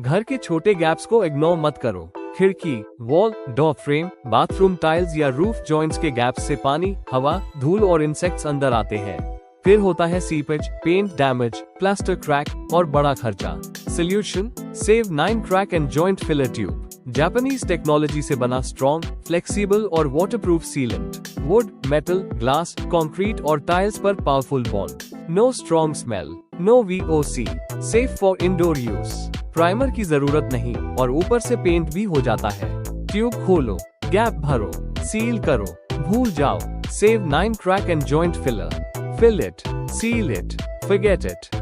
घर के छोटे गैप्स को इग्नोर मत करो। खिड़की, wall, door frame, bathroom tiles या रूफ जॉइंट्स के गैप्स से पानी, हवा, धूल और इंसेक्ट्स अंदर आते हैं। फिर होता है seepage, paint damage, plaster crack और बड़ा खर्चा। Solution, save 9 crack and joint filler tube. Japanese technology से बना स्ट्रॉन्ग, फ्लेक्सिबल और waterproof sealant. Wood, metal, glass, concrete और टाइल्स पर powerful bond. No strong smell, no VOC, safe for indoor use. Primer की जरूरत नहीं और ऊपर से पेंट भी हो जाता है। ट्यूब खोलो, गैप भरो, सील करो, भूल जाओ। Save 9 crack and joint filler. Fill it, seal it, forget it.